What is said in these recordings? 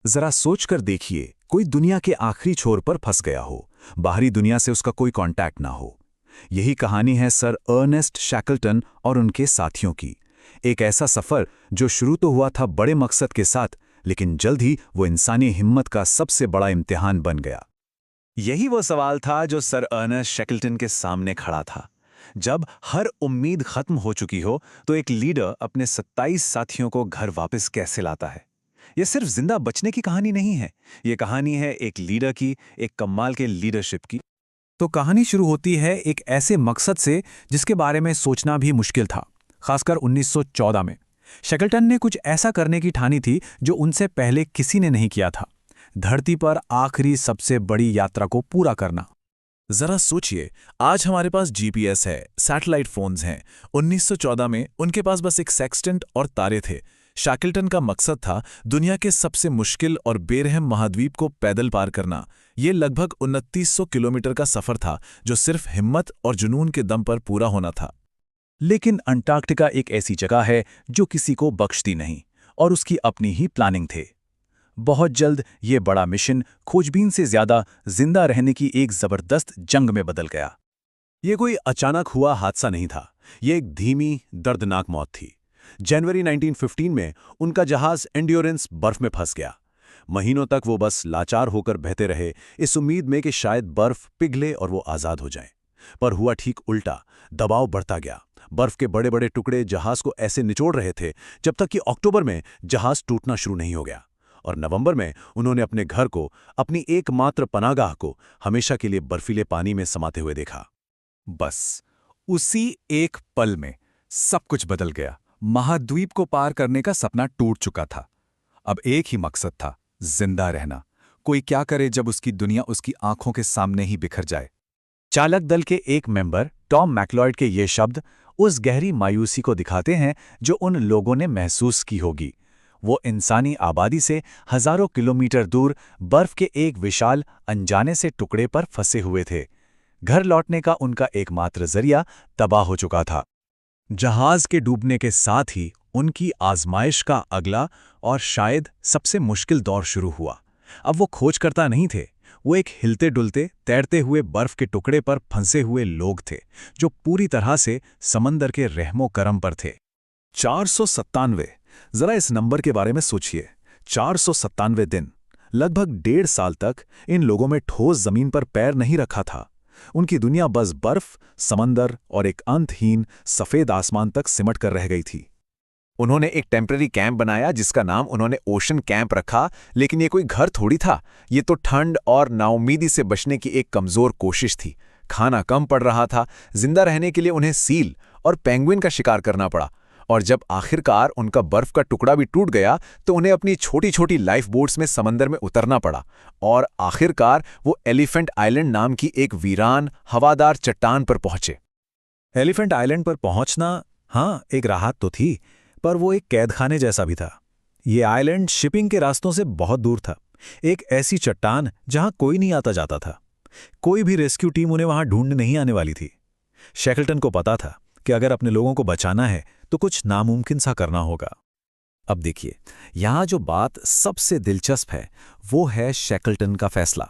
जरा सोचकर देखिए, कोई दुनिया के आखिरी छोर पर फंस गया हो, बाहरी दुनिया से उसका कोई कांटेक्ट ना हो। यही कहानी है सर अर्नेस्ट शैकल्टन और उनके साथियों की। एक ऐसा सफर जो शुरू तो हुआ था बड़े मकसद के साथ, लेकिन जल्द ही वो इंसानी हिम्मत का सबसे बड़ा इम्तिहान बन गया। यही वो सवाल था जो सर अर्नेस्ट शैकल्टन के सामने खड़ा था। जब हर उम्मीद खत्म हो चुकी हो, तो एक लीडर अपने 27 साथियों को घर वापस कैसे लाता है। यह सिर्फ जिंदा बचने की कहानी नहीं है, ये कहानी है एक लीडर की, एक कमाल के लीडरशिप की। तो कहानी शुरू होती है एक ऐसे मकसद से जिसके बारे में सोचना भी मुश्किल था, खासकर 1914 में। शैकल्टन ने कुछ ऐसा करने की ठानी थी जो उनसे पहले किसी ने नहीं किया था। धरती पर आखिरी सबसे बड़ी यात्रा को पूरा करना। जरा सोचिए, आज हमारे पास जीपीएस है, सैटेलाइट फोन्स हैं। 1914 में उनके पास बस एक सेक्सटेंट और तारे थे। शैकल्टन का मकसद था दुनिया के सबसे मुश्किल और बेरहम महाद्वीप को पैदल पार करना। ये लगभग 2900 किलोमीटर का सफर था, जो सिर्फ हिम्मत और जुनून के दम पर पूरा होना था। लेकिन अंटार्कटिका एक ऐसी जगह है जो किसी को बख्शती नहीं, और उसकी अपनी ही प्लानिंग थे। बहुत जल्द ये बड़ा मिशन खोजबीन से ज्यादा जिंदा रहने की एक जबरदस्त जंग में बदल गया। ये कोई अचानक हुआ हादसा नहीं था, ये एक धीमी, दर्दनाक मौत थी। जनवरी 1915 में उनका जहाज एंड्योरेंस बर्फ में फंस गया। महीनों तक वो बस लाचार होकर बहते रहे, इस उम्मीद में कि शायद बर्फ पिघले और वो आजाद हो जाएं। पर हुआ ठीक उल्टा, दबाव बढ़ता गया। बर्फ के बड़े बड़े टुकड़े जहाज को ऐसे निचोड़ रहे थे, जब तक कि अक्टूबर में जहाज टूटना शुरू नहीं हो गया। और नवंबर में उन्होंने अपने घर को, अपनी एकमात्र पनाहगाह को, हमेशा के लिए बर्फीले पानी में समाते हुए देखा। बस उसी एक पल में सब कुछ बदल गया। महाद्वीप को पार करने का सपना टूट चुका था। अब एक ही मकसद था, जिंदा रहना। कोई क्या करे जब उसकी दुनिया उसकी आंखों के सामने ही बिखर जाए। चालक दल के एक मेंबर टॉम मैक्लॉयड के ये शब्द उस गहरी मायूसी को दिखाते हैं जो उन लोगों ने महसूस की होगी। वो इंसानी आबादी से हजारों किलोमीटर दूर बर्फ के एक विशाल अनजाने से टुकड़े पर फंसे हुए थे। घर लौटने का उनका एकमात्र जरिया तबाह हो चुका था। जहाज के डूबने के साथ ही उनकी आजमाइश का अगला और शायद सबसे मुश्किल दौर शुरू हुआ। अब वो खोजकर्ता नहीं थे, वो एक हिलते डुलते, तैरते हुए बर्फ के टुकड़े पर फंसे हुए लोग थे, जो पूरी तरह से समंदर के रहमो करम पर थे। 497। जरा इस नंबर के बारे में सोचिए। 497 दिन, लगभग 1.5 साल तक इन लोगों में ठोस जमीन पर पैर नहीं रखा था। उनकी दुनिया बस बर्फ, समंदर और एक अंतहीन सफेद आसमान तक सिमट कर रह गई थी। उन्होंने एक टेम्पररी कैंप बनाया जिसका नाम उन्होंने ओशन कैंप रखा, लेकिन ये कोई घर थोड़ी था। ये तो ठंड और नाउम्मीदी से बचने की एक कमजोर कोशिश थी। खाना कम पड़ रहा था, जिंदा रहने के लिए उन्हें सील और पेंगुइन का शिकार करना पड़ा। और जब आखिरकार उनका बर्फ का टुकड़ा भी टूट गया, तो उन्हें अपनी छोटी छोटी लाइफ बोट्स में समंदर में उतरना पड़ा। और आखिरकार वो एलिफेंट आइलैंड नाम की एक वीरान, हवादार चट्टान पर पहुंचे। एलिफेंट आइलैंड पर पहुंचना, हाँ, एक राहत तो थी, पर वो एक कैदखाने जैसा भी था। ये आइलैंड शिपिंग के रास्तों से बहुत दूर था, एक ऐसी चट्टान जहां कोई नहीं आता जाता था। कोई भी रेस्क्यू टीम उन्हें वहां ढूंढने नहीं आने वाली थी। शैकल्टन को पता था कि अगर अपने लोगों को बचाना है तो कुछ नामुमकिन सा करना होगा। अब देखिए, यहां जो बात सबसे दिलचस्प है वो है शैकल्टन का फैसला।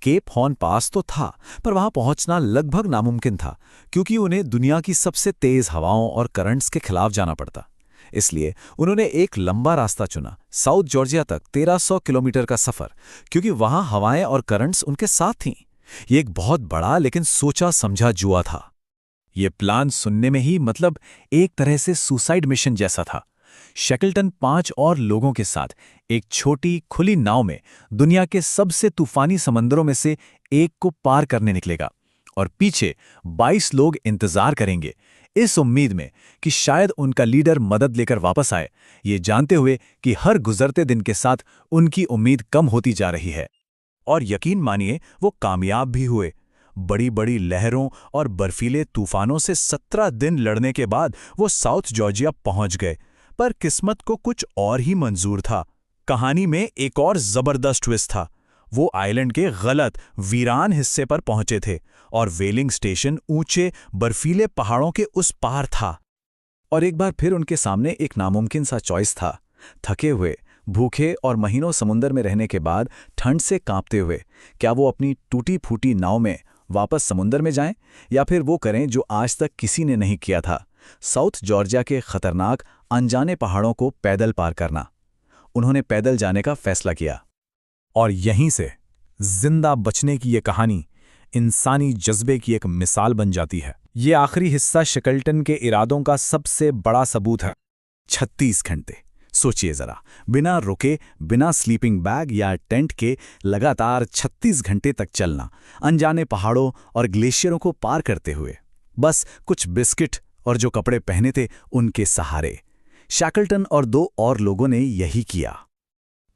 केप हॉर्न पास तो था, पर वहां पहुंचना लगभग नामुमकिन था, क्योंकि उन्हें दुनिया की सबसे तेज हवाओं और करंट्स के खिलाफ जाना पड़ता। इसलिए उन्होंने एक लंबा रास्ता चुना, साउथ जॉर्जिया तक 1300 किलोमीटर का सफर, क्योंकि वहां हवाएं और करंट्स उनके साथ थीं। ये एक बहुत बड़ा लेकिन सोचा समझा जुआ था। ये प्लान सुनने में ही मतलब एक तरह से सुसाइड मिशन जैसा था। शैकल्टन 5 और लोगों के साथ एक छोटी खुली नाव में दुनिया के सबसे तूफानी समंदरों में से एक को पार करने निकलेगा, और पीछे 22 लोग इंतजार करेंगे, इस उम्मीद में कि शायद उनका लीडर मदद लेकर वापस आए, ये जानते हुए कि हर गुजरते दिन के साथ उनकी उम्मीद कम होती जा रही है। और यकीन मानिए, वो कामयाब भी हुए। बड़ी बड़ी लहरों और बर्फीले तूफानों से 17 दिन लड़ने के बाद वो साउथ जॉर्जिया पहुंच गए। पर किस्मत को कुछ और ही मंजूर था। कहानी में एक और जबरदस्त ट्विस्ट था। वो आइलैंड के गलत, वीरान हिस्से पर पहुंचे थे, और वेलिंग स्टेशन ऊंचे बर्फीले पहाड़ों के उस पार था। और एक बार फिर उनके सामने एक नामुमकिन सा चॉइस था। थके हुए, भूखे और महीनों समुंदर में रहने के बाद ठंड से कांपते हुए क्या वो अपनी टूटी फूटी नाव में वापस समुंदर में जाएं, या फिर वो करें जो आज तक किसी ने नहीं किया था, साउथ जॉर्जिया के खतरनाक अनजाने पहाड़ों को पैदल पार करना। उन्होंने पैदल जाने का फैसला किया। और यहीं से जिंदा बचने की ये कहानी इंसानी जज्बे की एक मिसाल बन जाती है। ये आखिरी हिस्सा शकल्टन के इरादों का सबसे बड़ा सबूत है। 36 घंटे, सोचिए जरा, बिना रुके, बिना स्लीपिंग बैग या टेंट के लगातार 36 घंटे तक चलना, अनजाने पहाड़ों और ग्लेशियरों को पार करते हुए, बस कुछ बिस्किट और जो कपड़े पहने थे उनके सहारे। शैकल्टन और 2 और लोगों ने यही किया।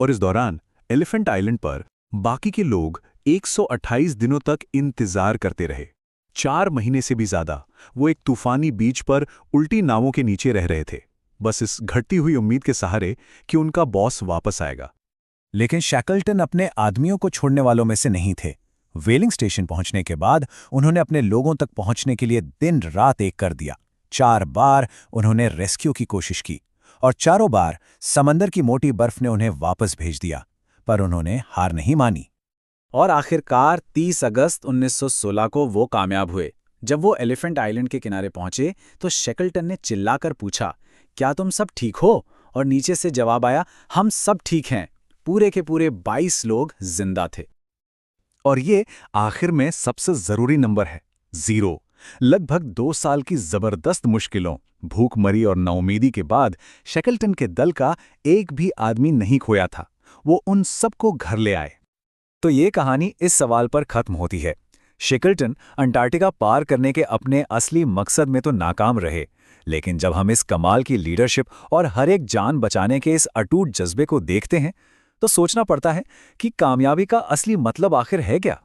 और इस दौरान एलिफेंट आइलैंड पर बाकी के लोग 128 दिनों तक इंतजार करते रहे। 4 महीने से भी ज्यादा वो एक तूफानी बीच पर उल्टी नावों के नीचे रह रहे थे, बस इस घटती हुई उम्मीद के सहारे कि उनका बॉस वापस आएगा। लेकिन शैकल्टन अपने आदमियों को छोड़ने वालों में से नहीं थे। व्हेलिंग स्टेशन पहुंचने के बाद उन्होंने अपने लोगों तक पहुंचने के लिए दिन रात एक कर दिया। 4 बार उन्होंने रेस्क्यू की कोशिश की और चारों बार समंदर की मोटी बर्फ ने उन्हें वापस भेज दिया, पर उन्होंने हार नहीं मानी। और आखिरकार 30 अगस्त 1916 को वो कामयाब हुए। जब वो एलिफेंट आइलैंड के किनारे पहुंचे तो शैकल्टन ने चिल्लाकर पूछा, क्या तुम सब ठीक हो? और नीचे से जवाब आया, हम सब ठीक हैं। पूरे के पूरे 22 लोग जिंदा थे। और ये आखिर में सबसे जरूरी नंबर है, 0। लगभग 2 साल की जबरदस्त मुश्किलों, भूखमरी और नाउमीदी के बाद शैकल्टन के दल का एक भी आदमी नहीं खोया था। वो उन सबको घर ले आए। तो ये कहानी इस सवाल पर खत्म होती है। शैकल्टन अंटार्कटिका पार करने के अपने असली मकसद में तो नाकाम रहे, लेकिन जब हम इस कमाल की लीडरशिप और हर एक जान बचाने के इस अटूट जज्बे को देखते हैं तो सोचना पड़ता है कि कामयाबी का असली मतलब आखिर है क्या।